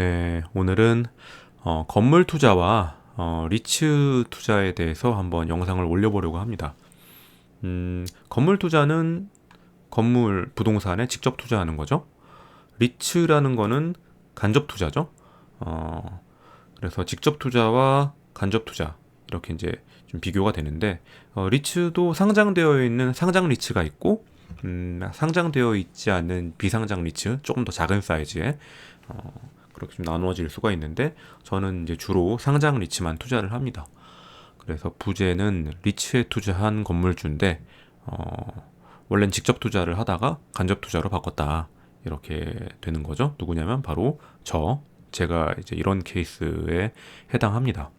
네, 오늘은 건물 투자와 리츠 투자에 대해서 한번 영상을 올려보려고 합니다. 건물 투자는 건물 부동산에 직접 투자하는 거죠. 리츠라는 거는 간접 투자죠. 어, 그래서 직접 투자와 간접 투자 이렇게 이제 좀 비교가 되는데 리츠도 상장되어 있는 상장 리츠가 있고 상장되어 있지 않은 비상장 리츠 조금 더 작은 사이즈의 그렇게 좀 나누어질 수가 있는데 저는 이제 주로 상장 리츠만 투자를 합니다. 그래서 부재는 리츠에 투자한 건물주인데 원래는 직접 투자를 하다가 간접 투자로 바꿨다 이렇게 되는 거죠. 누구냐면 바로 제가 이제 이런 케이스에 해당합니다.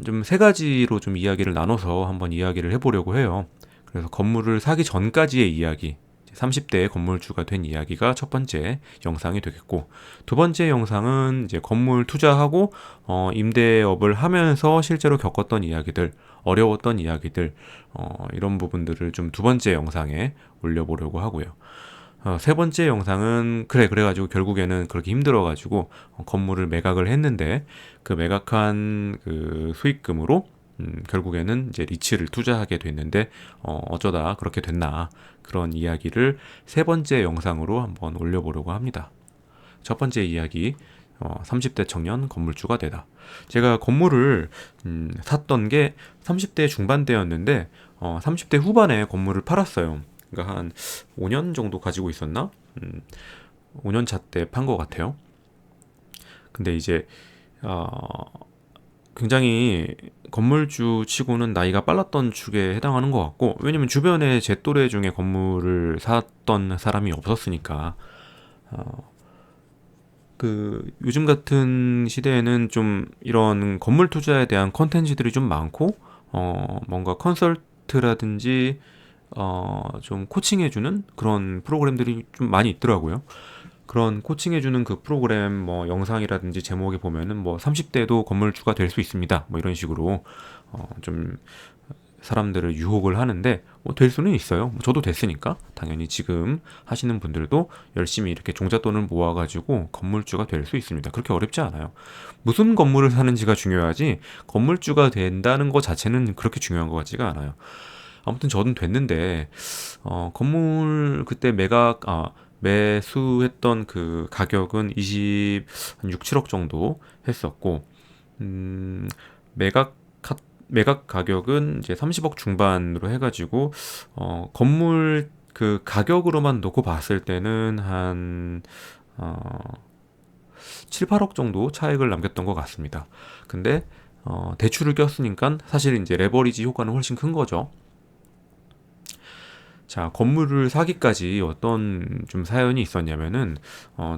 좀 세 가지로 좀 이야기를 나눠서 한번 이야기를 해보려고 해요. 그래서 건물을 사기 전까지의 이야기, 30대의 건물주가 된 이야기가 첫 번째 영상이 되겠고, 두 번째 영상은 이제 건물 투자하고 임대업을 하면서 실제로 겪었던 이야기들, 어려웠던 이야기들, 이런 부분들을 좀 두 번째 영상에 올려보려고 하고요. 세 번째 영상은 그래가지고 결국에는 그렇게 힘들어가지고 건물을 매각을 했는데 그 매각한 그 수익금으로 결국에는 이제 리츠를 투자하게 됐는데 어쩌다 그렇게 됐나 그런 이야기를 세 번째 영상으로 한번 올려보려고 합니다. 첫 번째 이야기 30대 청년 건물주가 되다. 제가 건물을 샀던 게 30대 중반대였는데 30대 후반에 건물을 팔았어요. 그러니까 한 5년 정도 가지고 있었나? 5년 차 때 판 것 같아요. 근데 이제 어, 굉장히 건물주 치고는 나이가 빨랐던 축에 해당하는 것 같고, 왜냐면 주변에 제 또래 중에 건물을 샀던 사람이 없었으니까. 그 요즘 같은 시대에는 좀 이런 건물 투자에 대한 컨텐츠들이 좀 많고 뭔가 컨설트라든지 좀 코칭해주는 그런 프로그램들이 좀 많이 있더라고요. 그런 코칭해주는 그 프로그램 뭐 영상이라든지 제목에 보면은 뭐 30대도 건물주가 될 수 있습니다. 뭐 이런 식으로 좀 사람들을 유혹을 하는데 될 수는 있어요. 뭐 저도 됐으니까 당연히 지금 하시는 분들도 열심히 이렇게 종잣돈을 모아가지고 건물주가 될 수 있습니다. 그렇게 어렵지 않아요. 무슨 건물을 사는지가 중요하지 건물주가 된다는 것 자체는 그렇게 중요한 것 같지가 않아요. 아무튼 저는 됐는데 건물 그때 매수했던 그 가격은 6, 7억 정도 했었고 음, 매각 매각 가격은 이제 30억 중반으로 해가지고 건물 그 가격으로만 놓고 봤을 때는 한 7, 8억 정도 차익을 남겼던 것 같습니다. 근데 대출을 꼈으니까 사실 이제 레버리지 효과는 훨씬 큰 거죠. 자, 건물을 사기까지 어떤 좀 사연이 있었냐면은,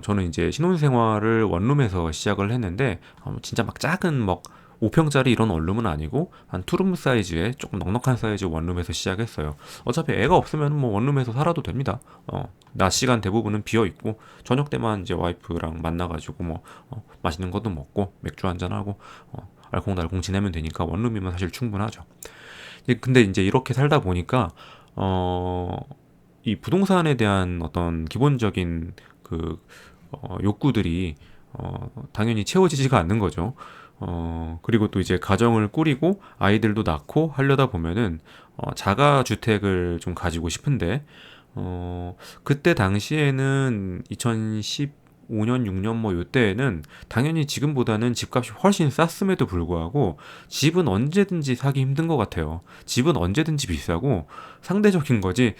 저는 이제 신혼생활을 원룸에서 시작을 했는데, 진짜 막 작은 막 5평짜리 이런 원룸은 아니고, 한 투룸 사이즈의 조금 넉넉한 사이즈 원룸에서 시작했어요. 어차피 애가 없으면 뭐 원룸에서 살아도 됩니다. 낮 시간 대부분은 비어 있고, 저녁 때만 이제 와이프랑 만나가지고 뭐, 맛있는 것도 먹고, 맥주 한잔하고, 알콩달콩 지내면 되니까 원룸이면 사실 충분하죠. 근데 이제 이렇게 살다 보니까 어, 이 부동산에 대한 어떤 기본적인 그 욕구들이 당연히 채워지지가 않는 거죠. 그리고 또 이제 가정을 꾸리고 아이들도 낳고 하려다 보면은 자가 주택을 좀 가지고 싶은데 그때 당시에는 2015년, 6년 뭐 요때에는 당연히 지금보다는 집값이 훨씬 쌌음에도 불구하고 집은 언제든지 사기 힘든 것 같아요. 집은 언제든지 비싸고 상대적인 거지.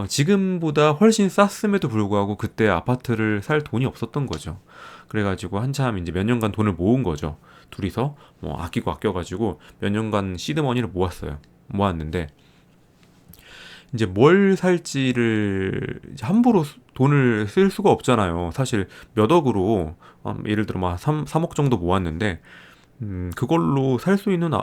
지금보다 훨씬 쌌음에도 불구하고 그때 아파트를 살 돈이 없었던 거죠. 그래가지고 한참 이제 몇 년간 돈을 모은 거죠. 둘이서 뭐 아끼고 아껴가지고 몇 년간 시드머니를 모았는데 이제 뭘 살지를 이제 함부로 돈을 쓸 수가 없잖아요. 사실 몇 억으로 예를 들어 막 3억 정도 모았는데 그걸로 살 수 있는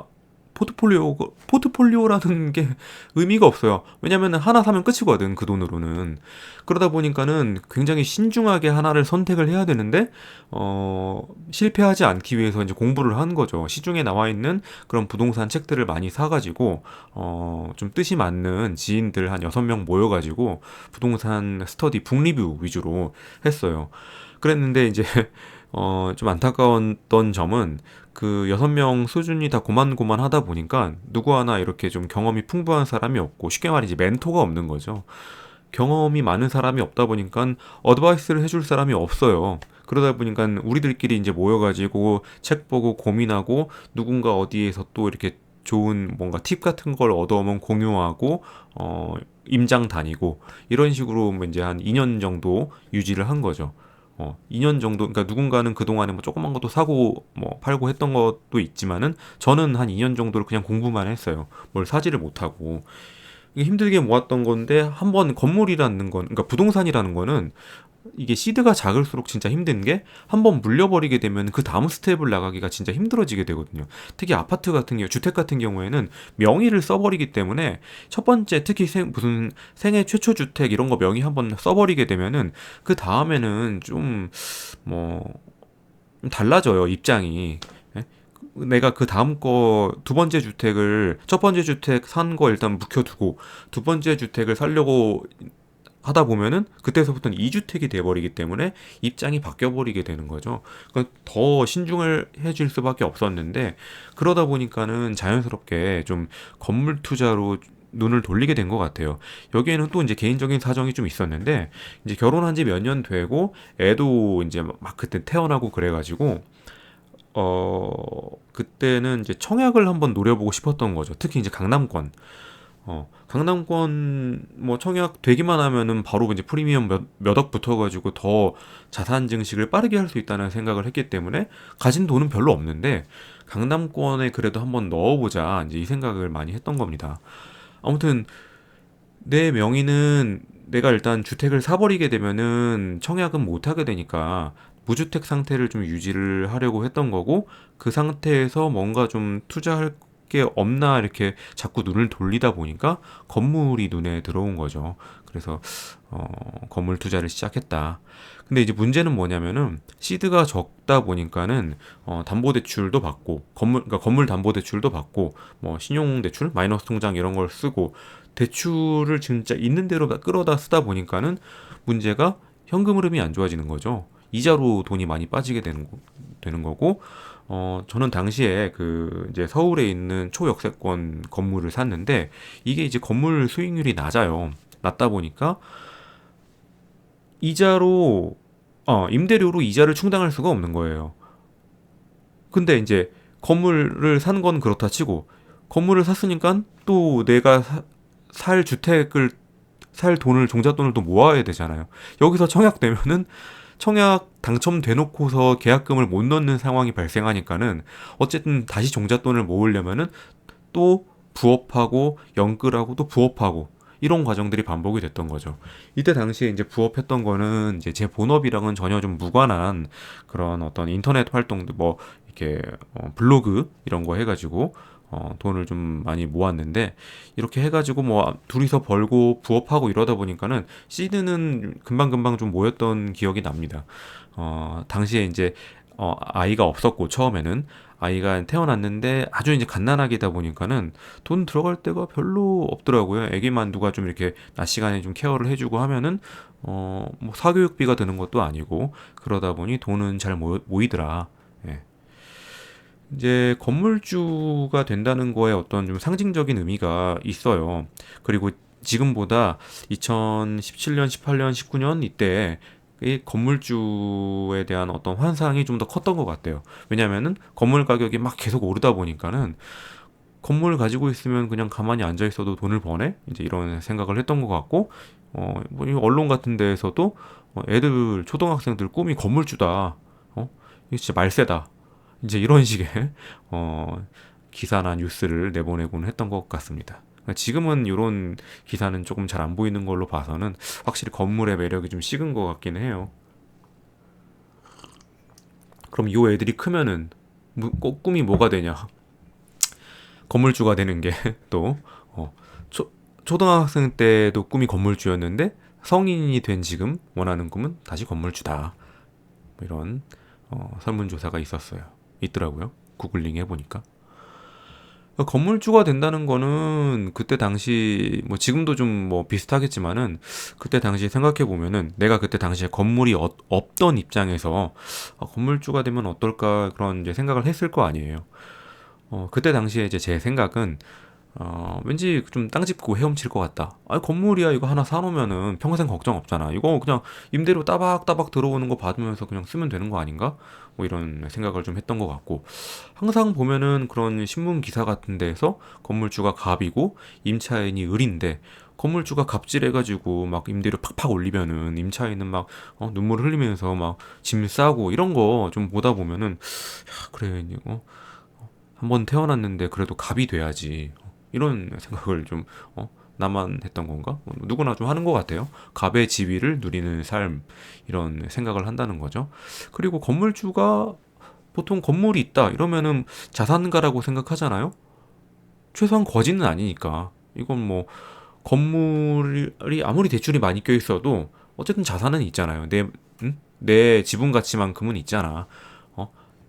포트폴리오라는 게 의미가 없어요. 왜냐면 하나 사면 끝이거든, 그 돈으로는. 그러다 보니까는 굉장히 신중하게 하나를 선택을 해야 되는데, 실패하지 않기 위해서 이제 공부를 한 거죠. 시중에 나와 있는 그런 부동산 책들을 많이 사가지고, 좀 뜻이 맞는 지인들 한 6명 모여가지고, 부동산 스터디 북리뷰 위주로 했어요. 그랬는데 이제 좀 안타까웠던 점은 그 6명 수준이 다 고만고만 하다 보니까 누구 하나 이렇게 좀 경험이 풍부한 사람이 없고 쉽게 말이지 멘토가 없는 거죠. 경험이 많은 사람이 없다 보니까 어드바이스를 해줄 사람이 없어요. 그러다 보니까 우리들끼리 이제 모여가지고 책 보고 고민하고 누군가 어디에서 또 이렇게 좋은 뭔가 팁 같은 걸 얻어오면 공유하고 임장 다니고 이런 식으로 뭐 이제 한 2년 정도 유지를 한 거죠. 2년 정도, 그러니까 누군가는 그동안에 뭐 조그만 것도 사고 뭐 팔고 했던 것도 있지만은 저는 한 2년 정도를 그냥 공부만 했어요. 뭘 사지를 못하고. 이게 힘들게 모았던 건데 한번 건물이라는 건, 그러니까 부동산이라는 거는 이게 시드가 작을수록 진짜 힘든 게 한번 물려버리게 되면 그 다음 스텝을 나가기가 진짜 힘들어지게 되거든요. 특히 아파트 같은 경우, 주택 같은 경우에는 명의를 써버리기 때문에 첫 번째 특히 무슨 생애 최초 주택 이런 거 명의 한번 써버리게 되면은 그 다음에는 좀 뭐 달라져요, 입장이. 예? 내가 그 다음 거 두 번째 주택을 첫 번째 주택 산 거 일단 묵혀두고 두 번째 주택을 살려고 하다 보면은 그때서부터는 2주택이 돼버리기 때문에 입장이 바뀌어버리게 되는 거죠. 그러니까 더 신중을 해줄 수밖에 없었는데 그러다 보니까는 자연스럽게 좀 건물 투자로 눈을 돌리게 된 것 같아요. 여기에는 또 이제 개인적인 사정이 좀 있었는데 이제 결혼한 지 몇 년 되고 애도 이제 막 그때 태어나고 그래가지고 그때는 이제 청약을 한번 노려보고 싶었던 거죠. 특히 이제 강남권. 강남권 뭐 청약 되기만 하면은 바로 이제 프리미엄 몇 억 붙어가지고 더 자산 증식을 빠르게 할 수 있다는 생각을 했기 때문에 가진 돈은 별로 없는데 강남권에 그래도 한번 넣어보자 이제 이 생각을 많이 했던 겁니다. 아무튼 내 명의는 내가 일단 주택을 사버리게 되면은 청약은 못 하게 되니까 무주택 상태를 좀 유지를 하려고 했던 거고 그 상태에서 뭔가 좀 투자할 게 없나 이렇게 자꾸 눈을 돌리다 보니까 건물이 눈에 들어온 거죠. 그래서 건물 투자를 시작했다. 근데 이제 문제는 뭐냐면은 시드가 적다 보니까는 담보대출도 받고 그러니까 건물 담보대출도 받고 뭐 신용대출, 마이너스 통장 이런 걸 쓰고 대출을 진짜 있는 대로 끌어다 쓰다 보니까는 문제가 현금 흐름이 안 좋아지는 거죠. 이자로 돈이 많이 빠지게 되는 거고, 저는 당시에 그 이제 서울에 있는 초역세권 건물을 샀는데 이게 이제 건물 수익률이 낮아요. 낮다 보니까 이자로, 임대료로 이자를 충당할 수가 없는 거예요. 근데 이제 건물을 산 건 그렇다 치고 건물을 샀으니까 또 내가 살 주택을 살 돈을 종잣돈을 또 모아야 되잖아요. 여기서 청약되면은 청약 당첨돼 놓고서 계약금을 못 넣는 상황이 발생하니까는 어쨌든 다시 종잣돈을 모으려면은 또 부업하고 연끌하고 또 부업하고 이런 과정들이 반복이 됐던 거죠. 이때 당시에 이제 부업했던 거는 이제 제 본업이랑은 전혀 좀 무관한 그런 어떤 인터넷 활동들 뭐 이렇게 블로그 이런 거 해가지고 돈을 좀 많이 모았는데 이렇게 해가지고 뭐 둘이서 벌고 부업하고 이러다 보니까는 시드는 금방금방 좀 모였던 기억이 납니다. 당시에 이제 아이가 없었고 처음에는 아이가 태어났는데 아주 이제 갓난아기다 보니까는 돈 들어갈 데가 별로 없더라고요. 애기만 누가 좀 이렇게 낮 시간에 좀 케어를 해주고 하면은 뭐 사교육비가 드는 것도 아니고 그러다 보니 돈은 잘 모이더라. 예. 이제 건물주가 된다는 거에 어떤 좀 상징적인 의미가 있어요. 그리고 지금보다 2017년, 18년, 19년 이때 이 건물주에 대한 어떤 환상이 좀 더 컸던 것 같아요. 왜냐면은 건물 가격이 막 계속 오르다 보니까는 건물 가지고 있으면 그냥 가만히 앉아 있어도 돈을 버네? 이제 이런 생각을 했던 것 같고, 뭐이 언론 같은 데에서도 애들, 초등학생들 꿈이 건물주다. 이게 진짜 말세다. 이제 이런 식의 어, 기사나 뉴스를 내보내곤 했던 것 같습니다. 지금은 이런 기사는 조금 잘 안 보이는 걸로 봐서는 확실히 건물의 매력이 좀 식은 것 같기는 해요. 그럼 이 애들이 크면은 꿈이 뭐가 되냐? 건물주가 되는 게 또 어, 초등학생 때도 꿈이 건물주였는데 성인이 된 지금 원하는 꿈은 다시 건물주다. 뭐 이런 설문조사가 있더라고요. 구글링 해보니까. 건물주가 된다는 거는 그때 당시 뭐 지금도 좀 뭐 비슷하겠지만은 그때 당시 생각해 보면은 내가 그때 당시에 건물이 없던 입장에서 건물주가 되면 어떨까 그런 이제 생각을 했을 거 아니에요. 그때 당시에 이제 제 생각은 왠지 좀 땅 짚고 헤엄칠 것 같다. 아, 건물이야 이거 하나 사놓으면은 평생 걱정 없잖아. 이거 그냥 임대료 따박따박 들어오는 거 받으면서 그냥 쓰면 되는 거 아닌가? 뭐 이런 생각을 좀 했던 것 같고 항상 보면은 그런 신문 기사 같은 데에서 건물주가 갑이고 임차인이 을인데 건물주가 갑질해가지고 막 임대료 팍팍 올리면은 임차인은 막 눈물 흘리면서 막 짐 싸고 이런 거 좀 보다 보면은 야, 그래 한번 태어났는데 그래도 갑이 돼야지. 이런 생각을 좀 나만 했던 건가? 누구나 좀 하는 것 같아요. 갑의 지위를 누리는 삶 이런 생각을 한다는 거죠. 그리고 건물주가 보통 건물이 있다 이러면은 자산가라고 생각하잖아요. 최소한 거지는 아니니까. 이건 뭐 건물이 아무리 대출이 많이 껴 있어도 어쨌든 자산은 있잖아요. 내 지분 가치만큼은 있잖아.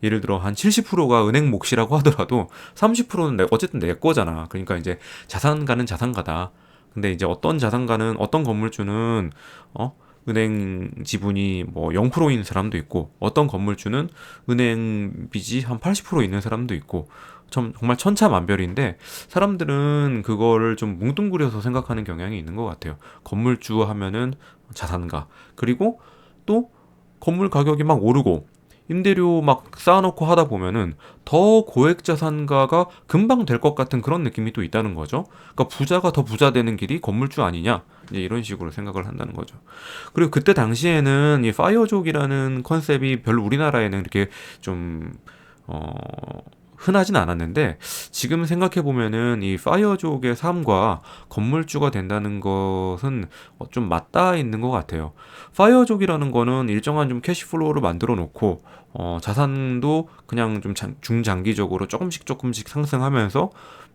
예를 들어 한 70%가 은행 몫이라고 하더라도 30%는 어쨌든 내 거잖아. 그러니까 이제 자산가는 자산가다. 근데 이제 어떤 자산가는 어떤 건물주는 어 은행 지분이 뭐 0%인 사람도 있고 어떤 건물주는 은행 빚이 한 80% 있는 사람도 있고 정말 천차만별인데 사람들은 그거를 좀 뭉뚱그려서 생각하는 경향이 있는 것 같아요. 건물주 하면은 자산가. 그리고 또 건물 가격이 막 오르고 임대료 막 쌓아놓고 하다 보면은 더 고액 자산가가 금방 될 것 같은 그런 느낌이 또 있다는 거죠. 그러니까 부자가 더 부자 되는 길이 건물주 아니냐? 이제 이런 식으로 생각을 한다는 거죠. 그리고 그때 당시에는 이 파이어족이라는 컨셉이 별로 우리나라에는 이렇게 좀 어, 흔하진 않았는데 지금 생각해 보면은 이 파이어족의 삶과 건물주가 된다는 것은 좀 맞닿아 있는 것 같아요. 파이어족이라는 거는 일정한 좀 캐시플로우를 만들어 놓고 자산도 그냥 좀 중장기적으로 조금씩 조금씩 상승하면서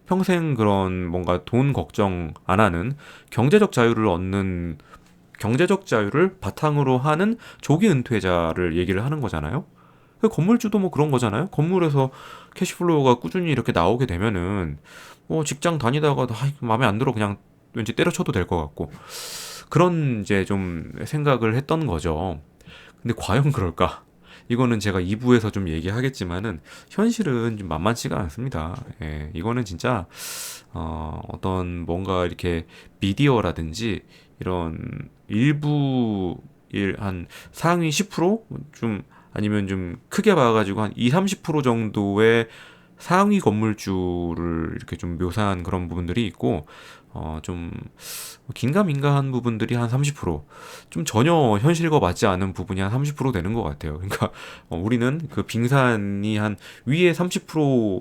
평생 그런 뭔가 돈 걱정 안 하는 경제적 자유를 얻는 경제적 자유를 바탕으로 하는 조기 은퇴자를 얘기를 하는 거잖아요. 건물주도 뭐 그런 거잖아요. 건물에서 캐시플로우가 꾸준히 이렇게 나오게 되면은 뭐 직장 다니다가도 마음에 안 들어 그냥 왠지 때려쳐도 될 것 같고 그런 이제 좀 생각을 했던 거죠. 근데 과연 그럴까? 이거는 제가 2부에서 좀 얘기하겠지만은 현실은 좀 만만치가 않습니다. 예, 이거는 진짜 어떤 뭔가 이렇게 미디어라든지 이런 일부 한 상위 10%좀 아니면 좀 크게 봐가지고 한 2, 30% 정도의 상위 건물주를 이렇게 좀 묘사한 그런 부분들이 있고, 좀 긴가민가한 부분들이 한 30%, 좀 전혀 현실과 맞지 않은 부분이 한 30% 되는 것 같아요. 그러니까 우리는 그 빙산이 한 위에 30%,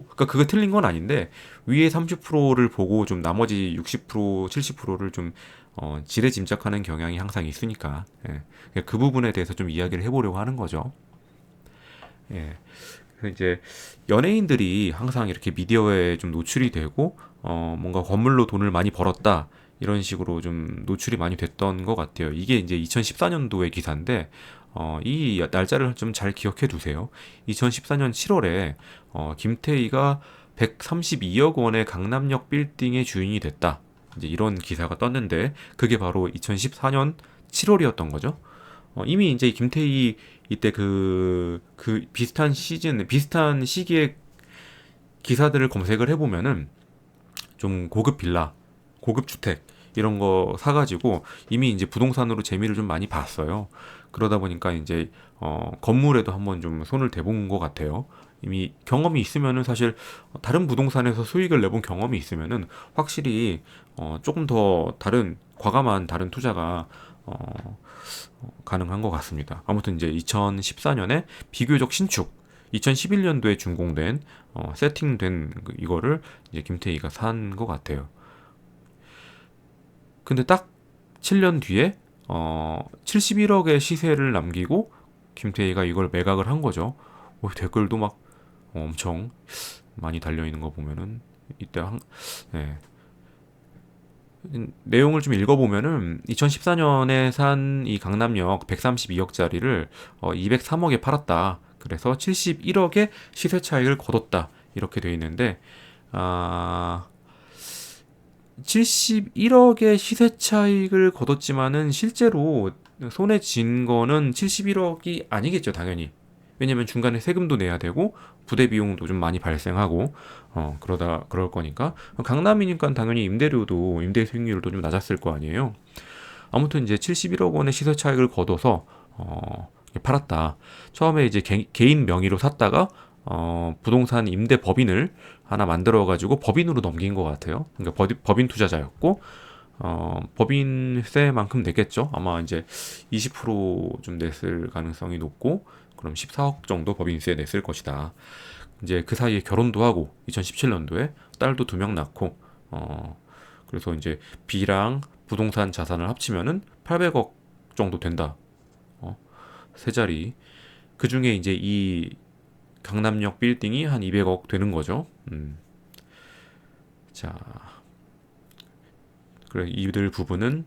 그러니까 그거 틀린 건 아닌데 위에 30%를 보고 좀 나머지 60%, 70%를 좀 지레짐작하는 경향이 항상 있으니까 그 부분에 대해서 좀 이야기를 해보려고 하는 거죠. 예. 그래서 이제 연예인들이 항상 이렇게 미디어에 좀 노출이 되고 뭔가 건물로 돈을 많이 벌었다 이런 식으로 좀 노출이 많이 됐던 것 같아요. 이게 이제 2014년도의 기사인데 이 날짜를 좀 잘 기억해 두세요. 2014년 7월에 김태희가 132억 원의 강남역 빌딩의 주인이 됐다. 이제 이런 기사가 떴는데 그게 바로 2014년 7월이었던 거죠. 이미 이제 김태희 이때 비슷한 비슷한 시기에 기사들을 검색을 해보면은 좀 고급 빌라, 고급 주택 이런 거 사가지고 이미 이제 부동산으로 재미를 좀 많이 봤어요. 그러다 보니까 이제 건물에도 한번 좀 손을 대본 것 같아요. 이미 경험이 있으면은 사실 다른 부동산에서 수익을 내본 경험이 있으면은 확실히 조금 더 과감한 다른 투자가 가능한 것 같습니다. 아무튼 이제 2014년에 비교적 신축, 2011년도에 준공된 세팅된 이거를 이제 김태희가 산 것 같아요. 근데 딱 7년 뒤에 71억의 시세를 남기고 김태희가 이걸 매각을 한 거죠. 댓글도 막 엄청 많이 달려 있는 거 보면은 이때 예. 내용을 좀 읽어보면은 2014년에 산 이 강남역 132억짜리를 203억에 팔았다. 그래서 71억의 시세 차익을 거뒀다. 이렇게 돼 있는데 아, 71억의 시세 차익을 거뒀지만은 실제로 손에 쥔 거는 71억이 아니겠죠, 당연히. 왜냐면 중간에 세금도 내야 되고 부대 비용도 좀 많이 발생하고 그럴 거니까 강남이니까 당연히 임대 수익률도 좀 낮았을 거 아니에요. 아무튼 이제 71억 원의 시세 차익을 거둬서 팔았다. 처음에 이제 개인 명의로 샀다가 부동산 임대 법인을 하나 만들어 가지고 법인으로 넘긴 것 같아요. 그러니까 법인 투자자였고 법인세만큼 냈겠죠. 아마 이제 20%좀 냈을 가능성이 높고 그럼 14억 정도 법인세 냈을 것이다. 이제 그 사이에 결혼도 하고 2017년도에 딸도 2명 낳고 그래서 이제 B랑 부동산 자산을 합치면은 800억 정도 된다. 어, 세 자리. 그 중에 이제 이 강남역 빌딩이 한 200억 되는 거죠. 자, 그래 이들 부부는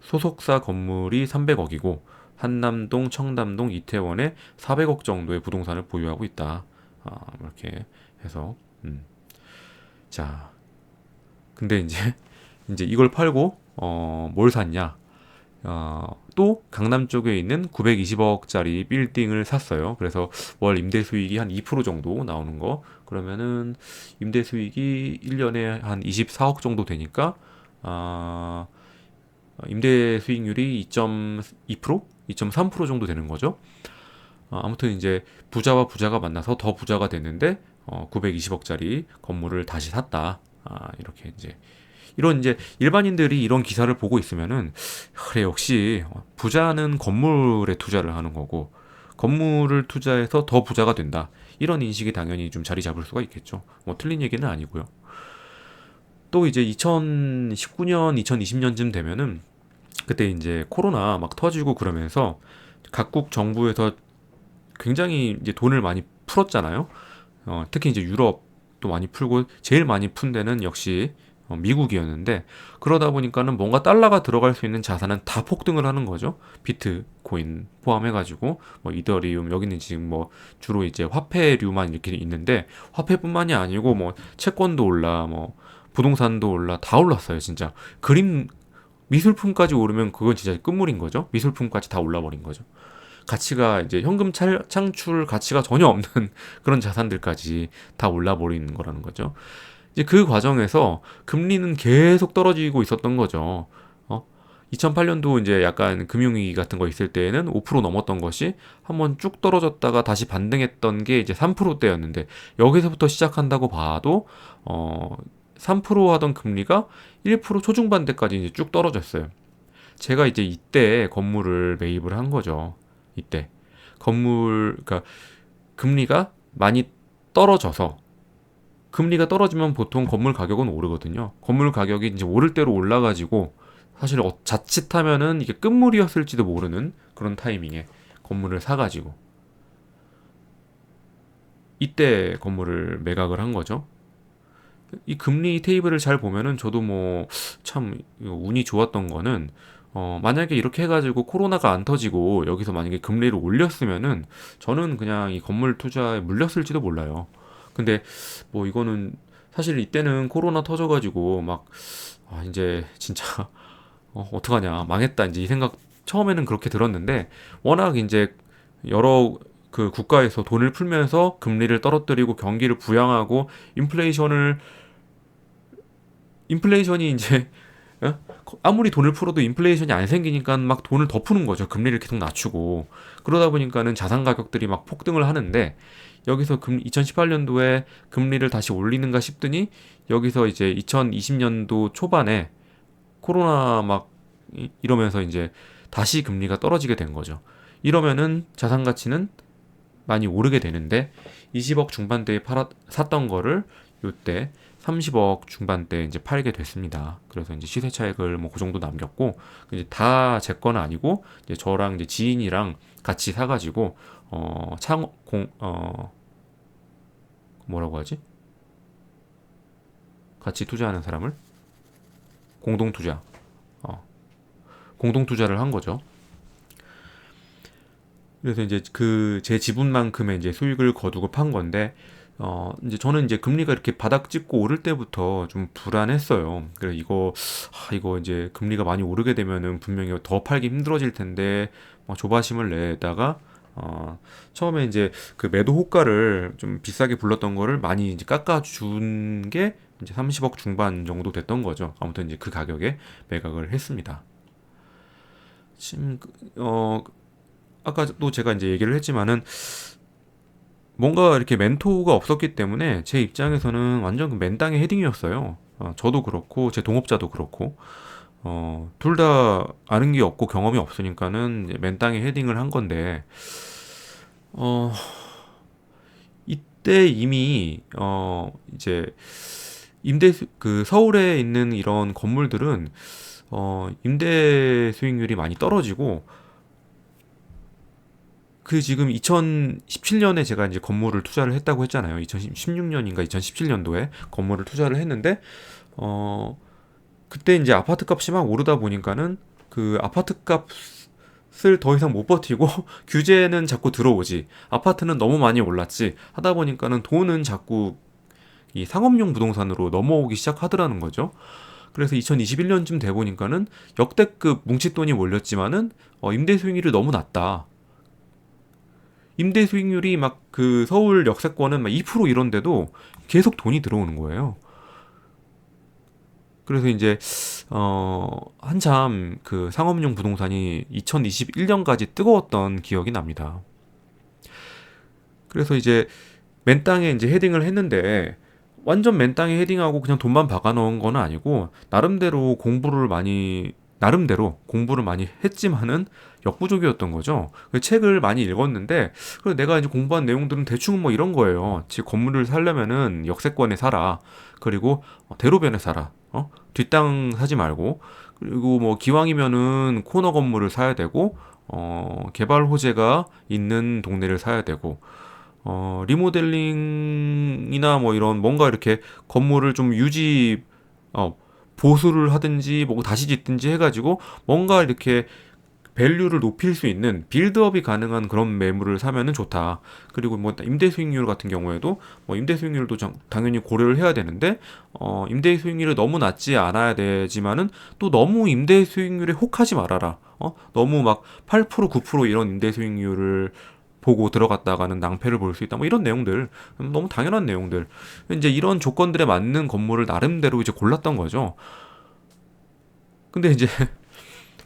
소속사 건물이 300억이고 한남동, 청담동, 이태원에 400억 정도의 부동산을 보유하고 있다. 이렇게 해서 자, 근데 이제 이걸 팔고 뭘 샀냐? 또 강남 쪽에 있는 920억짜리 빌딩을 샀어요. 그래서 월 임대 수익이 한 2% 정도 나오는 거. 그러면은 임대 수익이 1년에 한 24억 정도 되니까 아, 임대 수익률이 2.2%? 2.3% 정도 되는 거죠. 아무튼 이제 부자와 부자가 만나서 더 부자가 됐는데 920억짜리 건물을 다시 샀다. 이렇게 이제 이런 이제 일반인들이 이런 기사를 보고 있으면은 그래 역시 부자는 건물에 투자를 하는 거고 건물을 투자해서 더 부자가 된다. 이런 인식이 당연히 좀 자리 잡을 수가 있겠죠. 뭐 틀린 얘기는 아니고요. 또 이제 2019년, 2020년쯤 되면은 그때 이제 코로나 막 터지고 그러면서 각국 정부에서 굉장히 이제 돈을 많이 풀었잖아요. 특히 이제 유럽도 많이 풀고 제일 많이 푼 데는 역시 미국이었는데 그러다 보니까는 뭔가 달러가 들어갈 수 있는 자산은 다 폭등을 하는 거죠. 비트코인 포함해가지고 뭐 이더리움 여기는 지금 뭐 주로 이제 화폐류만 이렇게 있는데 화폐뿐만이 아니고 뭐 채권도 올라 뭐 부동산도 올라 다 올랐어요 진짜. 그림 미술품까지 오르면 그건 진짜 끝물인 거죠. 미술품까지 다 올라버린 거죠. 가치가 이제 현금 창출 가치가 전혀 없는 그런 자산들까지 다 올라버리는 거라는 거죠. 이제 그 과정에서 금리는 계속 떨어지고 있었던 거죠. 2008년도 이제 약간 금융위기 같은 거 있을 때에는 5% 넘었던 것이 한번 쭉 떨어졌다가 다시 반등했던 게 이제 3%대였는데 여기서부터 시작한다고 봐도 3% 하던 금리가 1% 초중반대까지 이제 쭉 떨어졌어요. 제가 이제 이때 건물을 매입을 한 거죠. 이때 그러니까 금리가 많이 떨어져서 금리가 떨어지면 보통 건물 가격은 오르거든요. 건물 가격이 이제 오를 대로 올라가지고 사실 자칫하면은 이게 끝물이었을지도 모르는 그런 타이밍에 건물을 사가지고 이때 건물을 매각을 한 거죠. 이 금리 테이블을 잘 보면은 저도 뭐 참 운이 좋았던 거는 만약에 이렇게 해가지고 코로나가 안 터지고 여기서 만약에 금리를 올렸으면은 저는 그냥 이 건물 투자에 물렸을지도 몰라요. 근데 뭐 이거는 사실 이때는 코로나 터져가지고 막 이제 진짜 어떡하냐 망했다 이제 이 생각 처음에는 그렇게 들었는데 워낙 이제 여러 그 국가에서 돈을 풀면서 금리를 떨어뜨리고 경기를 부양하고 인플레이션이 이제 아무리 돈을 풀어도 인플레이션이 안 생기니까 막 돈을 더 푸는 거죠. 금리를 계속 낮추고 그러다 보니까는 자산 가격들이 막 폭등을 하는데 여기서 2018년도에 금리를 다시 올리는가 싶더니 여기서 이제 2020년도 초반에 코로나 막 이러면서 이제 다시 금리가 떨어지게 된 거죠. 이러면은 자산 가치는 많이 오르게 되는데 20억 중반대에 샀던 거를 요때 30억 중반대 이제 팔게 됐습니다. 그래서 이제 시세 차익을 뭐 그 정도 남겼고 이제 다 제 건 아니고 이제 저랑 이제 지인이랑 같이 사가지고 뭐라고 하지? 같이 투자하는 사람을 공동 투자, 어, 공동 투자를 한 거죠. 그래서 이제 그 제 지분만큼의 이제 수익을 거두고 판 건데, 이제 저는 이제 금리가 이렇게 바닥 찍고 오를 때부터 좀 불안했어요. 그래 이거 이제 금리가 많이 오르게 되면은 분명히 더 팔기 힘들어질 텐데 막 조바심을 내다가 처음에 이제 그 매도 호가를 좀 비싸게 불렀던 거를 많이 이제 깎아준 게 이제 30억 중반 정도 됐던 거죠. 아무튼 이제 그 가격에 매각을 했습니다. 지금 아까도 제가 이제 얘기를 했지만은 뭔가 이렇게 멘토가 없었기 때문에 제 입장에서는 완전 그 맨땅의 헤딩이었어요. 저도 그렇고 제 동업자도 그렇고 둘 다 아는 게 없고 경험이 없으니까는 이제 맨땅에 헤딩을 한 건데 어, 이때 이미 이제 그 서울에 있는 이런 건물들은 임대 수익률이 많이 떨어지고 그 지금 2017년에 제가 이제 건물을 투자를 했다고 했잖아요. 2016년인가 2017년도에 건물을 투자를 했는데 그때 이제 아파트 값이 막 오르다 보니까는 그 아파트 값을 더 이상 못 버티고 규제는 자꾸 들어오지. 아파트는 너무 많이 올랐지. 하다 보니까는 돈은 자꾸 이 상업용 부동산으로 넘어오기 시작하더라는 거죠. 그래서 2021년쯤 돼 보니까는 역대급 뭉칫돈이 몰렸지만은 임대 수익률이 너무 낮다. 임대 수익률이 막 그 서울 역세권은 막 2% 이런데도 계속 돈이 들어오는 거예요. 그래서 이제 한참 그 상업용 부동산이 2021년까지 뜨거웠던 기억이 납니다. 그래서 이제 맨땅에 이제 헤딩을 했는데 완전 맨땅에 헤딩하고 그냥 돈만 박아 넣은 건 아니고 나름대로 공부를 많이 했지만은 역부족이었던 거죠. 그 책을 많이 읽었는데 그래서 내가 이제 공부한 내용들은 대충 뭐 이런 거예요. 즉 건물을 사려면은 역세권에 사라. 그리고 대로변에 사라. 뒷땅 사지 말고 그리고 뭐 기왕이면은 코너 건물을 사야 되고 개발 호재가 있는 동네를 사야 되고 리모델링이나 뭐 이런 뭔가 이렇게 건물을 좀 보수를 하든지 뭐 다시 짓든지 해가지고 뭔가 이렇게 밸류를 높일 수 있는 빌드업이 가능한 그런 매물을 사면은 좋다. 그리고 뭐 임대 수익률 같은 경우에도 뭐 임대 수익률도 당연히 고려를 해야 되는데 임대 수익률이 너무 낮지 않아야 되지만은 또 너무 임대 수익률에 혹하지 말아라. 너무 막 8% 9% 이런 임대 수익률을 보고 들어갔다가는 낭패를 볼 수 있다. 뭐 이런 내용들 너무 당연한 내용들. 이제 이런 조건들에 맞는 건물을 나름대로 이제 골랐던 거죠. 근데 이제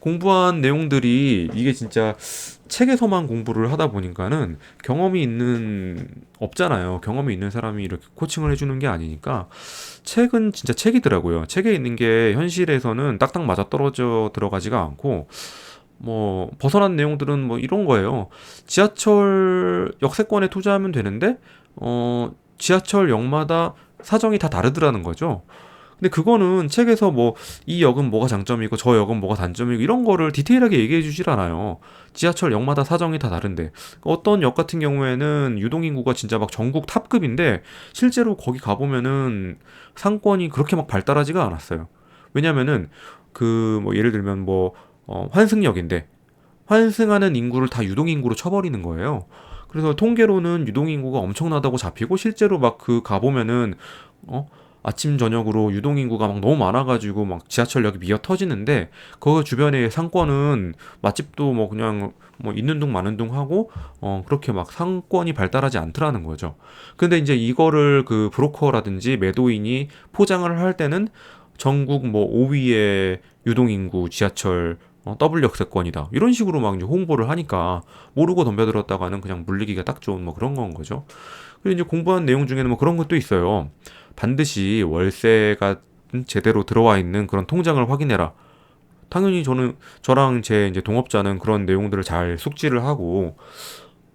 공부한 내용들이 이게 진짜 책에서만 공부를 하다 보니까는 없잖아요. 경험이 있는 사람이 이렇게 코칭을 해주는 게 아니니까 책은 진짜 책이더라고요. 책에 있는 게 현실에서는 딱딱 맞아떨어져 들어가지가 않고 뭐 벗어난 내용들은 뭐 이런 거예요. 지하철 역세권에 투자하면 되는데 지하철역마다 사정이 다 다르더라는 거죠. 근데 그거는 책에서 뭐 이 역은 뭐가 장점이고 저 역은 뭐가 단점이고 이런 거를 디테일하게 얘기해 주질 않아요. 지하철역마다 사정이 다 다른데 어떤 역 같은 경우에는 유동인구가 진짜 막 전국 탑급인데 실제로 거기 가보면은 상권이 그렇게 막 발달하지가 않았어요. 왜냐면은 그 뭐 예를 들면 뭐 환승역인데 환승하는 인구를 다 유동인구로 쳐버리는 거예요. 그래서 통계로는 유동인구가 엄청나다고 잡히고 실제로 막 그 가보면은 아침 저녁으로 유동인구가 막 너무 많아가지고 막 지하철역이 미어 터지는데 그 주변에 상권은 맛집도 뭐 그냥 뭐 있는 둥 마는 둥 하고 그렇게 막 상권이 발달하지 않더라는 거죠. 근데 이제 이거를 그 브로커라든지 매도인이 포장을 할 때는 전국 뭐 5위의 유동인구 지하철 더블 역세권이다 이런 식으로 막 이제 홍보를 하니까 모르고 덤벼들었다가는 그냥 물리기가 딱 좋은 뭐 그런 건 거죠. 그리고 이제 공부한 내용 중에는 뭐 그런 것도 있어요. 반드시 월세가 제대로 들어와 있는 그런 통장을 확인해라. 당연히 저랑 제 이제 동업자는 그런 내용들을 잘 숙지를 하고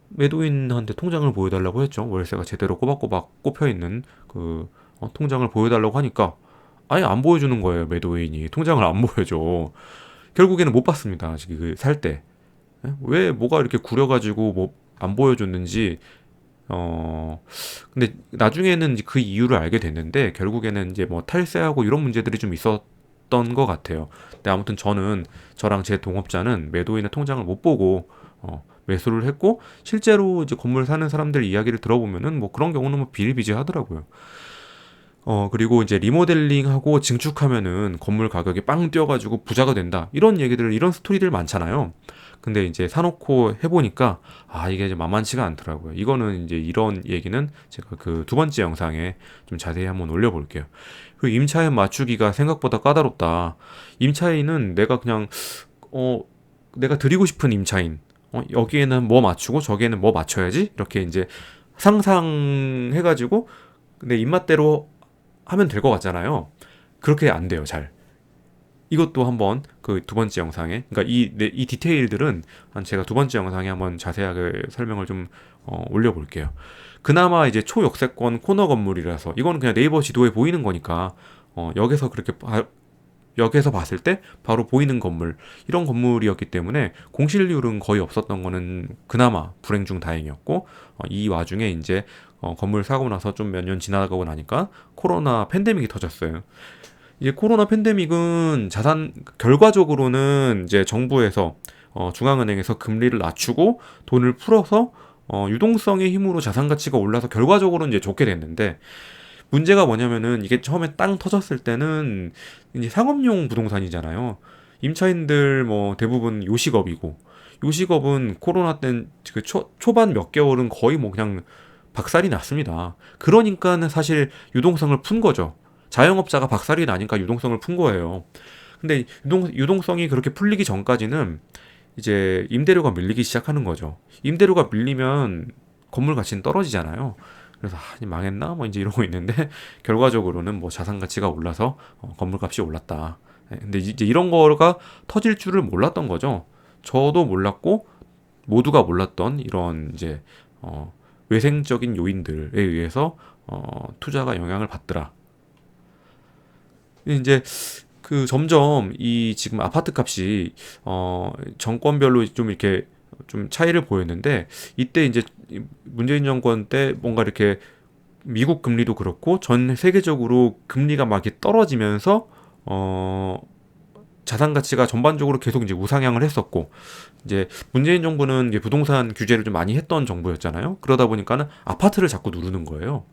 매도인한테 통장을 보여달라고 했죠. 월세가 제대로 꼬박꼬박 꼽혀 있는 그 통장을 보여달라고 하니까 아예 안 보여주는 거예요. 매도인이 통장을 안 보여줘. 결국에는 못 봤습니다. 그 살 때. 왜 뭐가 이렇게 구려가지고 뭐 안 보여줬는지 어 근데 나중에는 이제 그 이유를 알게 됐는데 결국에는 이제 뭐 탈세하고 이런 문제들이 좀 있었던 것 같아요. 근데 아무튼 저랑 제 동업자는 매도인의 통장을 못 보고 매수를 했고 실제로 이제 건물 사는 사람들 이야기를 들어보면은 뭐 그런 경우는 뭐 비일비재하더라고요. 그리고 이제 리모델링하고 증축하면은 건물 가격이 빵 뛰어가지고 부자가 된다. 이런 얘기들, 이런 스토리들 많잖아요. 근데 이제 사놓고 해보니까, 이게 이제 만만치가 않더라고요. 이거는 이제 이런 얘기는 제가 그 두 번째 영상에 좀 자세히 한번 올려볼게요. 그 임차인 맞추기가 생각보다 까다롭다. 임차인은 내가 그냥, 어, 내가 드리고 싶은 임차인, 여기에는 뭐 맞추고 저기에는 뭐 맞춰야지? 이렇게 이제 상상해가지고 내 입맛대로 하면 될 것 같잖아요. 그렇게 안 돼요, 잘. 이것도 한번 그 두 번째 영상에, 그러니까 이 디테일들은 제가 두 번째 영상에 한번 자세하게 설명을 좀 올려볼게요. 그나마 이제 초역세권 코너 건물이라서 이거는 그냥 네이버 지도에 보이는 거니까 역에서 역에서 봤을 때 바로 보이는 건물, 이런 건물이었기 때문에 공실률은 거의 없었던 거는 그나마 불행 중 다행이었고, 이 와중에 이제 건물 사고 나서 좀 몇 년 지나가고 나니까 코로나 팬데믹이 터졌어요. 이제 코로나 팬데믹은 결과적으로는 이제 정부에서 중앙은행에서 금리를 낮추고 돈을 풀어서 유동성의 힘으로 자산 가치가 올라서 결과적으로는 이제 좋게 됐는데, 문제가 뭐냐면은 이게 처음에 땅 터졌을 때는 이제 상업용 부동산이잖아요. 임차인들 뭐 대부분 요식업이고, 요식업은 코로나 땐그 초반 몇 개월은 거의 뭐 그냥 박살이 났습니다. 그러니까는 사실 유동성을 푼 거죠. 자영업자가 박살이 나니까 유동성을 푼 거예요. 근데 유동성이 그렇게 풀리기 전까지는 이제 임대료가 밀리기 시작하는 거죠. 임대료가 밀리면 건물 가치는 떨어지잖아요. 그래서 망했나 뭐 이제 이러고 있는데 결과적으로는 뭐 자산 가치가 올라서 건물 값이 올랐다. 근데 이제 이런 거가 터질 줄을 몰랐던 거죠. 저도 몰랐고 모두가 몰랐던 이런 이제 외생적인 요인들에 의해서 투자가 영향을 받더라. 이제 그 점점 이 지금 아파트 값이 정권별로 좀 이렇게 좀 차이를 보였는데, 이때 이제 문재인 정권 때 뭔가 이렇게 미국 금리도 그렇고 전 세계적으로 금리가 막 이렇게 떨어지면서 자산 가치가 전반적으로 계속 이제 우상향을 했었고, 이제 문재인 정부는 이제 부동산 규제를 좀 많이 했던 정부였잖아요. 그러다 보니까는 아파트를 자꾸 누르는 거예요.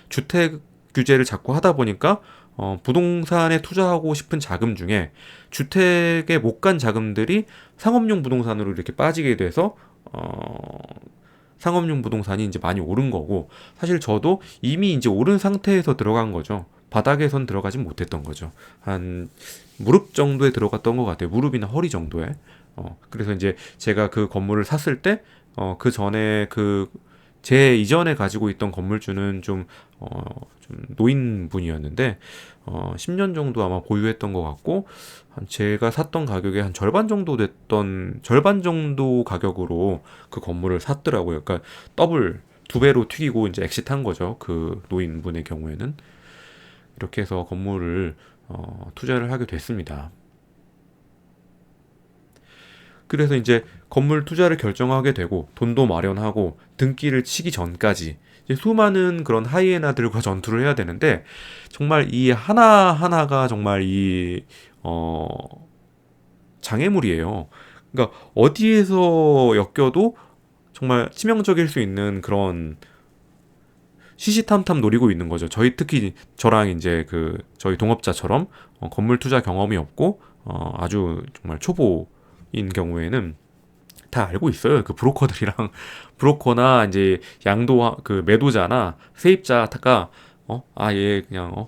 주택 규제를 자꾸 하다 보니까 부동산에 투자하고 싶은 자금 중에 주택에 못 간 자금들이 상업용 부동산으로 이렇게 빠지게 돼서 상업용 부동산이 이제 많이 오른 거고, 사실 저도 이미 이제 오른 상태에서 들어간 거죠. 바닥에선 들어가진 못했던 거죠. 한 무릎 정도에 들어갔던 것 같아요. 무릎이나 허리 정도에. 그래서 이제 제가 그 건물을 샀을 때, 그 전에 제 이전에 가지고 있던 건물주는 좀 노인분이었는데, 10년 정도 아마 보유했던 것 같고, 제가 샀던 가격의 한 절반 정도 가격으로 그 건물을 샀더라고요. 그러니까 더블, 두 배로 튀기고 이제 엑시트한 거죠. 그 노인분의 경우에는. 이렇게 해서 건물을 투자를 하게 됐습니다. 그래서 이제 건물 투자를 결정하게 되고 돈도 마련하고 등기를 치기 전까지 이제 수많은 그런 하이에나들과 전투를 해야 되는데, 정말 이 하나하나가 정말 어, 장애물이에요. 그러니까 어디에서 엮여도 정말 치명적일 수 있는 그런 시시탐탐 노리고 있는 거죠. 특히 저랑 이제 저희 동업자처럼 건물 투자 경험이 없고 아주 정말 초보인 경우에는 다 알고 있어요. 그 브로커들이랑 브로커나 이제 그 매도자나 세입자가 얘 그냥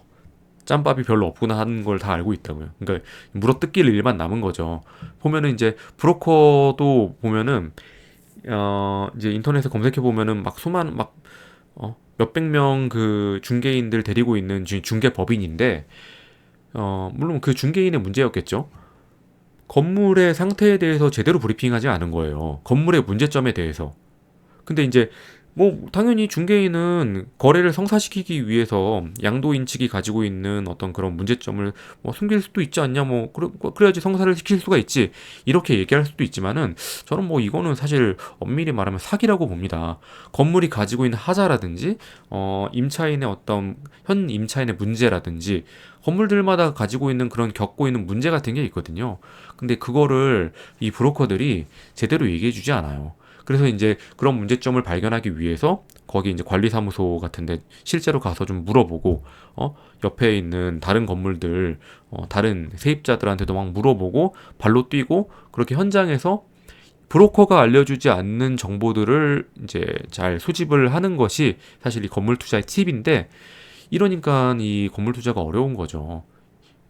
짬밥이 별로 없구나 하는 걸 다 알고 있다고요. 그러니까 물어뜯길 일만 남은 거죠. 보면은 이제 브로커도 보면은 이제 인터넷에 검색해 보면은 막 수많은 막 몇백 명 그 중개인들 데리고 있는 중개법인인데, 물론 그 중개인의 문제였겠죠. 건물의 상태에 대해서 제대로 브리핑하지 않은 거예요. 건물의 문제점에 대해서. 근데 이제 뭐 당연히 중개인은 거래를 성사시키기 위해서 양도인 측이 가지고 있는 어떤 그런 문제점을 뭐 숨길 수도 있지 않냐, 뭐 그래야지 성사를 시킬 수가 있지, 이렇게 얘기할 수도 있지만은 저는 뭐 이거는 사실 엄밀히 말하면 사기라고 봅니다. 건물이 가지고 있는 하자라든지 임차인의 어떤 현 임차인의 문제라든지 건물들마다 가지고 있는 그런 겪고 있는 문제 같은 게 있거든요. 근데 그거를 이 브로커들이 제대로 얘기해 주지 않아요. 그래서 이제 그런 문제점을 발견하기 위해서 거기 이제 관리사무소 같은데 실제로 가서 좀 물어보고, 옆에 있는 다른 건물들, 다른 세입자들한테도 막 물어보고 발로 뛰고, 그렇게 현장에서 브로커가 알려주지 않는 정보들을 이제 잘 수집을 하는 것이 사실 이 건물 투자의 팁인데, 이러니까 이 건물 투자가 어려운 거죠.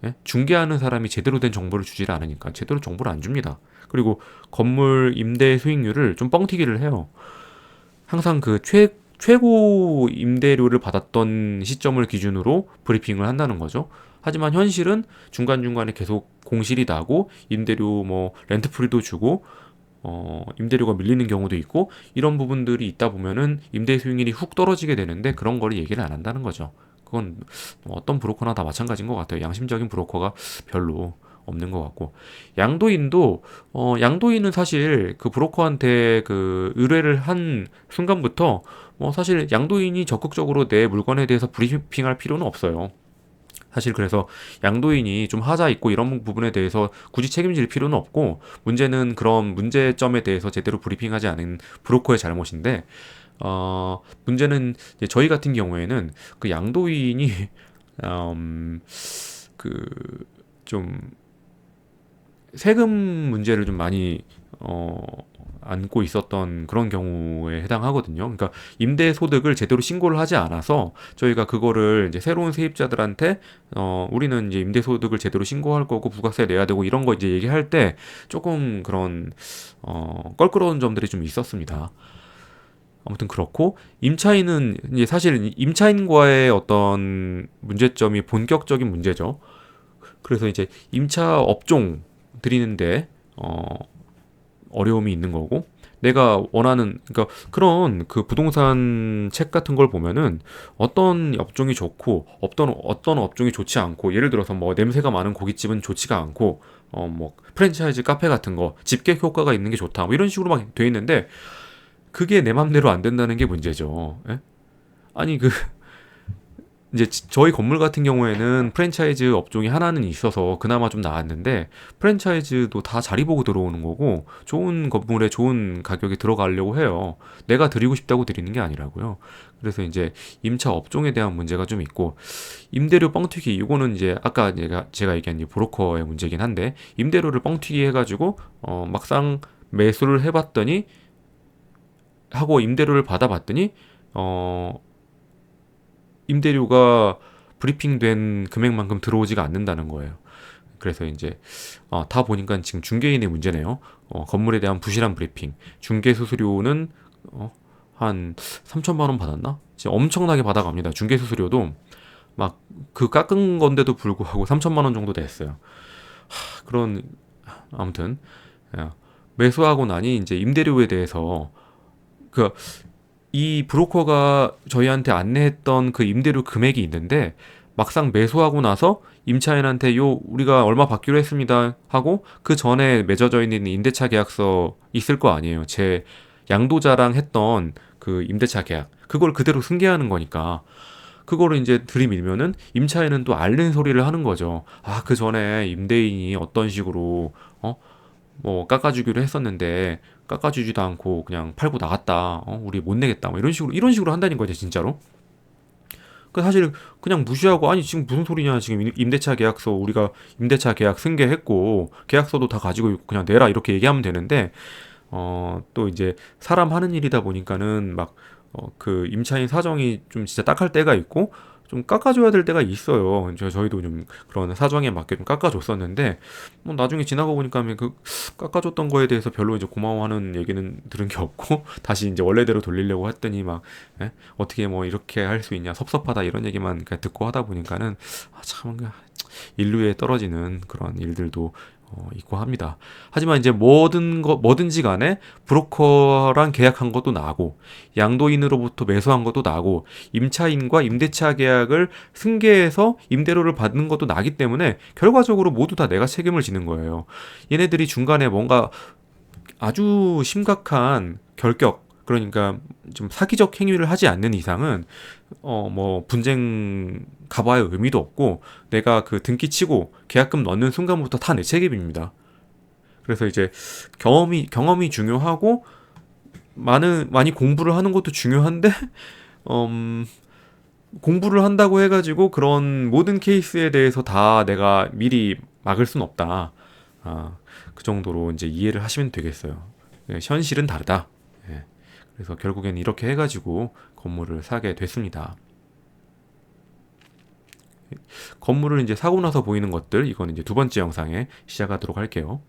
예? 중개하는 사람이 제대로 된 정보를 주질 않으니까 제대로 정보를 안 줍니다. 그리고 건물 임대 수익률을 좀 뻥튀기를 해요. 항상 그 최고 임대료를 받았던 시점을 기준으로 브리핑을 한다는 거죠. 하지만 현실은 중간중간에 계속 공실이 나고 임대료 뭐 렌트프리도 주고 임대료가 밀리는 경우도 있고, 이런 부분들이 있다 보면은 임대 수익률이 훅 떨어지게 되는데 그런 거를 얘기를 안 한다는 거죠. 그건 뭐 어떤 브로커나 다 마찬가지인 것 같아요. 양심적인 브로커가 별로 없는 것 같고, 양도인도 양도인은 사실 그 브로커한테 그 의뢰를 한 순간부터 뭐 사실 양도인이 적극적으로 내 물건에 대해서 브리핑할 필요는 없어요. 사실 그래서 양도인이 좀 하자 있고 이런 부분에 대해서 굳이 책임질 필요는 없고, 문제는 그런 문제점에 대해서 제대로 브리핑하지 않은 브로커의 잘못인데, 문제는 이제 저희 같은 경우에는 그 양도인이 그좀 세금 문제를 좀 많이 안고 있었던 그런 경우에 해당하거든요. 그러니까 임대 소득을 제대로 신고를 하지 않아서 저희가 그거를 이제 새로운 세입자들한테 우리는 이제 임대 소득을 제대로 신고할 거고 부가세 내야 되고 이런 거 이제 얘기할 때 조금 그런 껄끄러운 점들이 좀 있었습니다. 아무튼 그렇고, 임차인은 이제 사실 임차인과의 어떤 문제점이 본격적인 문제죠. 그래서 이제 임차 업종 들이는데 어려움이 있는 거고, 내가 원하는, 그러니까 그런 그 부동산 책 같은 걸 보면은 어떤 업종이 좋고 어떤 업종이 좋지 않고, 예를 들어서 뭐 냄새가 많은 고깃집은 좋지가 않고 뭐 프랜차이즈 카페 같은 거 집객 효과가 있는 게 좋다 뭐 이런 식으로 막 돼 있는데, 그게 내 맘대로 안 된다는 게 문제죠. 예? 아니 그 이제 저희 건물 같은 경우에는 프랜차이즈 업종이 하나는 있어서 그나마 좀 나았는데, 프랜차이즈도 다 자리 보고 들어오는 거고 좋은 건물에 좋은 가격에 들어가려고 해요. 내가 드리고 싶다고 드리는 게 아니라고요. 그래서 이제 임차 업종에 대한 문제가 좀 있고, 임대료 뻥튀기, 이거는 이제 아까 제가 얘기한 이 브로커의 문제긴 한데, 임대료를 뻥튀기 해가지고 막상 매수를 해봤더니 하고 임대료를 받아봤더니 어 임대료가 브리핑된 금액만큼 들어오지가 않는다는 거예요. 그래서 이제 다 보니까 지금 중개인의 문제네요. 건물에 대한 부실한 브리핑, 중개 수수료는 한 3천만 원 받았나? 지금 엄청나게 받아갑니다. 중개 수수료도 막 그 깎은 건데도 불구하고 3천만 원 정도 됐어요. 그런, 아무튼 매수하고 나니 이제 임대료에 대해서 그 이 브로커가 저희한테 안내했던 그 임대료 금액이 있는데, 막상 매수하고 나서 임차인한테 요 우리가 얼마 받기로 했습니다 하고 그 전에 맺어져 있는 임대차 계약서 있을 거 아니에요. 제 양도자랑 했던 그 임대차 계약, 그걸 그대로 승계하는 거니까 그거를 이제 들이밀면은 임차인은 또 앓는 소리를 하는 거죠. 아, 그 전에 임대인이 어떤 식으로 뭐 깎아주기로 했었는데 깎아주지도 않고 그냥 팔고 나갔다. 우리 못 내겠다. 뭐 이런 식으로 한다는 거지 진짜로. 그 사실 그냥 무시하고, 아니 지금 무슨 소리냐, 지금 임대차 계약서 우리가 임대차 계약 승계했고 계약서도 다 가지고 있고 그냥 내라 이렇게 얘기하면 되는데, 또 이제 사람 하는 일이다 보니까는 막 그 임차인 사정이 좀 진짜 딱할 때가 있고 좀 깎아줘야 될 때가 있어요. 저희도 좀 그런 사정에 맞게 좀 깎아줬었는데, 뭐 나중에 지나고 보니까 그 깎아줬던 거에 대해서 별로 이제 고마워하는 얘기는 들은 게 없고 다시 이제 원래대로 돌리려고 했더니 막 어떻게 뭐 이렇게 할 수 있냐, 섭섭하다, 이런 얘기만 듣고 하다 보니까는 참 인류에 떨어지는 그런 일들도 있고 합니다. 하지만 이제 뭐든지 간에 브로커랑 계약한 것도 나고, 양도인으로부터 매수한 것도 나고, 임차인과 임대차 계약을 승계해서 임대료를 받는 것도 나기 때문에 결과적으로 모두 다 내가 책임을 지는 거예요. 얘네들이 중간에 뭔가 아주 심각한 결격, 그러니까 좀 사기적 행위를 하지 않는 이상은 뭐 분쟁 가봐야 의미도 없고, 내가 그 등기 치고 계약금 넣는 순간부터 다 내 책임입니다. 그래서 이제 경험이 중요하고, 많이 공부를 하는 것도 중요한데, 음, 공부를 한다고 해가지고 그런 모든 케이스에 대해서 다 내가 미리 막을 순 없다. 아, 그 정도로 이제 이해를 하시면 되겠어요. 예, 현실은 다르다. 예, 그래서 결국엔 이렇게 해가지고 건물을 사게 됐습니다. 건물을 이제 사고 나서 보이는 것들, 이건 이제 두 번째 영상에 시작하도록 할게요.